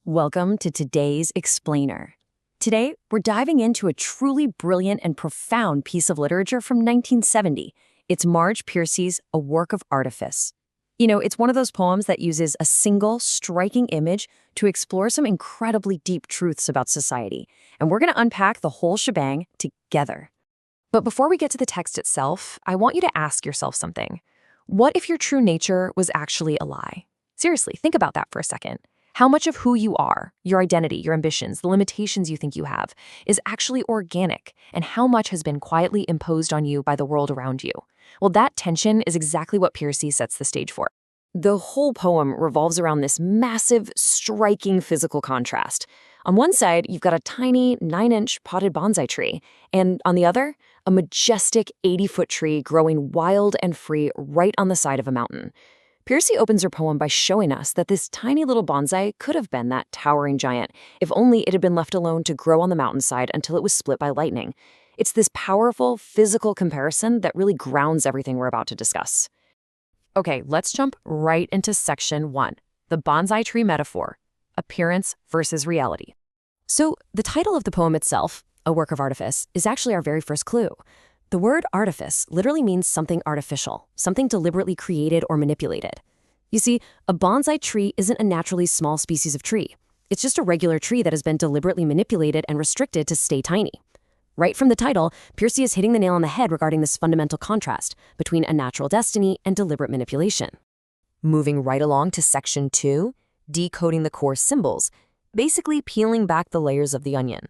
Welcome to today's Explainer. Today, we're diving into a truly brilliant and profound piece of literature from 1970. It's Marge Piercy's A Work of Artifice. It's one of those poems that uses a single, striking image to explore some incredibly deep truths about society. And we're going to unpack the whole shebang together. But before we get to the text itself, I want you to ask yourself something. What if your true nature was actually a lie? Seriously, think about that for a second. How much of who you are, your identity, your ambitions, the limitations you think you have, is actually organic, and how much has been quietly imposed on you by the world around you? Well, that tension is exactly what Piercy sets the stage for. The whole poem revolves around this massive, striking physical contrast. On one side, you've got a tiny 9-inch potted bonsai tree, and on the other, a majestic 80-foot tree growing wild and free right on the side of a mountain. Piercy opens her poem by showing us that this tiny little bonsai could have been that towering giant, if only it had been left alone to grow on the mountainside until it was split by lightning. It's this powerful, physical comparison that really grounds everything we're about to discuss. Okay, let's jump right into section 1, the bonsai tree metaphor, appearance versus reality. So, the title of the poem itself, A Work of Artifice, is actually our very first clue. The word artifice literally means something artificial, something deliberately created or manipulated. You see, a bonsai tree isn't a naturally small species of tree. It's just a regular tree that has been deliberately manipulated and restricted to stay tiny. Right from the title, Piercy is hitting the nail on the head regarding this fundamental contrast between a natural destiny and deliberate manipulation. Moving right along to section 2, decoding the core symbols, basically peeling back the layers of the onion.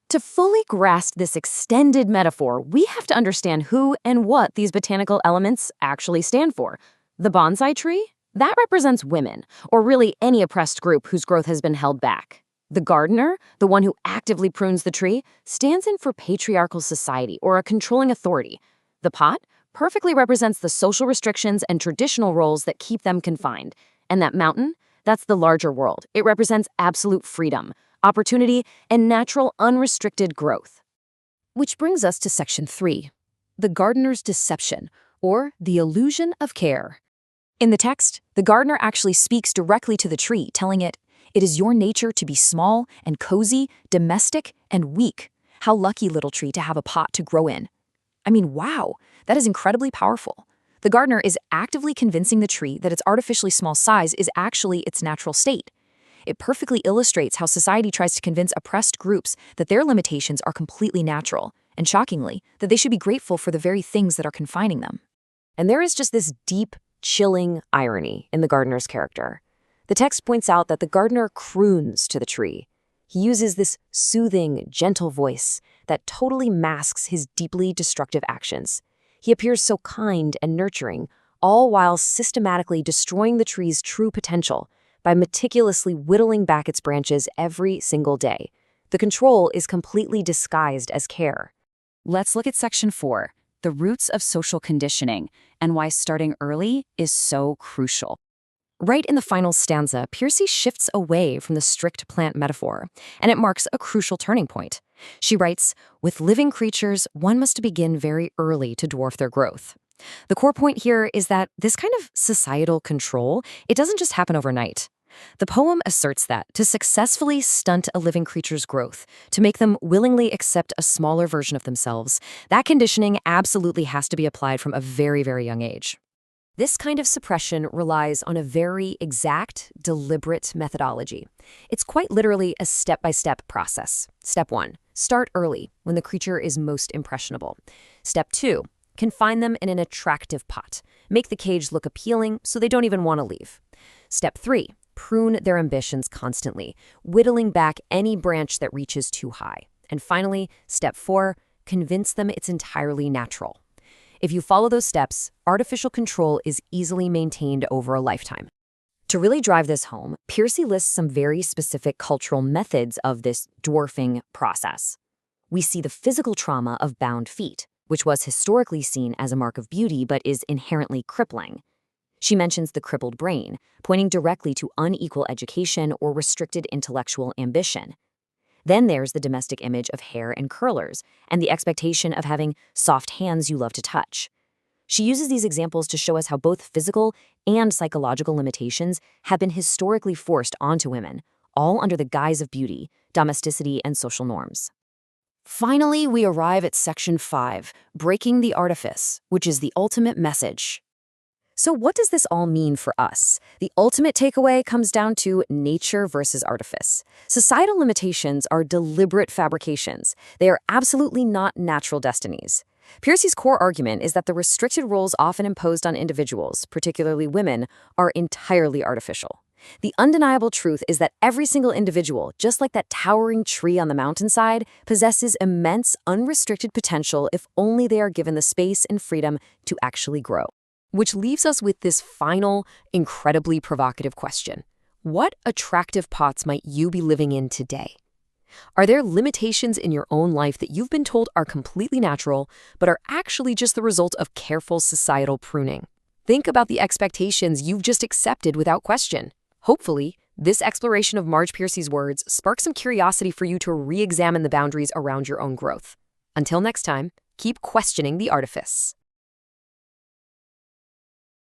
To fully grasp this extended metaphor, we have to understand who and what these botanical elements actually stand for. The bonsai tree? That represents women, or really any oppressed group whose growth has been held back. The gardener, the one who actively prunes the tree, stands in for patriarchal society or a controlling authority. The pot perfectly represents the social restrictions and traditional roles that keep them confined. And that mountain? That's the larger world. It represents absolute freedom, opportunity, and natural unrestricted growth. Which brings us to section 3, the gardener's deception, or the illusion of care. In the text, the gardener actually speaks directly to the tree, telling it, "It is your nature to be small and cozy, domestic and weak. How lucky, little tree, to have a pot to grow in." I mean, wow, that is incredibly powerful. The gardener is actively convincing the tree that its artificially small size is actually its natural state. It perfectly illustrates how society tries to convince oppressed groups that their limitations are completely natural, and shockingly, that they should be grateful for the very things that are confining them. And there is just this deep, chilling irony in the gardener's character. The text points out that the gardener croons to the tree. He uses this soothing, gentle voice that totally masks his deeply destructive actions. He appears so kind and nurturing, all while systematically destroying the tree's true potential by meticulously whittling back its branches every single day. The control is completely disguised as care. Let's look at section 4, the roots of social conditioning, and why starting early is so crucial. Right in the final stanza, Piercy shifts away from the strict plant metaphor, and it marks a crucial turning point. She writes, "With living creatures, one must begin very early to dwarf their growth." The core point here is that this kind of societal control, it doesn't just happen overnight. The poem asserts that to successfully stunt a living creature's growth, to make them willingly accept a smaller version of themselves, that conditioning absolutely has to be applied from a very, very young age. This kind of suppression relies on a very exact, deliberate methodology. It's quite literally a step-by-step process. Step 1, start early, when the creature is most impressionable. Step 2, confine them in an attractive pot. Make the cage look appealing so they don't even want to leave. Step 3, prune their ambitions constantly, whittling back any branch that reaches too high. And finally, step 4, convince them it's entirely natural. If you follow those steps, artificial control is easily maintained over a lifetime. To really drive this home, Piercy lists some very specific cultural methods of this dwarfing process. We see the physical trauma of bound feet, which was historically seen as a mark of beauty but is inherently crippling. She mentions the crippled brain, pointing directly to unequal education or restricted intellectual ambition. Then there's the domestic image of hair and curlers, and the expectation of having soft hands you love to touch. She uses these examples to show us how both physical and psychological limitations have been historically forced onto women, all under the guise of beauty, domesticity, and social norms. Finally, we arrive at Section 5, Breaking the Artifice, which is the ultimate message. So what does this all mean for us? The ultimate takeaway comes down to nature versus artifice. Societal limitations are deliberate fabrications. They are absolutely not natural destinies. Piercy's core argument is that the restricted roles often imposed on individuals, particularly women, are entirely artificial. The undeniable truth is that every single individual, just like that towering tree on the mountainside, possesses immense, unrestricted potential if only they are given the space and freedom to actually grow. Which leaves us with this final, incredibly provocative question. What attractive pots might you be living in today? Are there limitations in your own life that you've been told are completely natural, but are actually just the result of careful societal pruning? Think about the expectations you've just accepted without question. Hopefully, this exploration of Marge Piercy's words sparks some curiosity for you to re-examine the boundaries around your own growth. Until next time, keep questioning the artifice.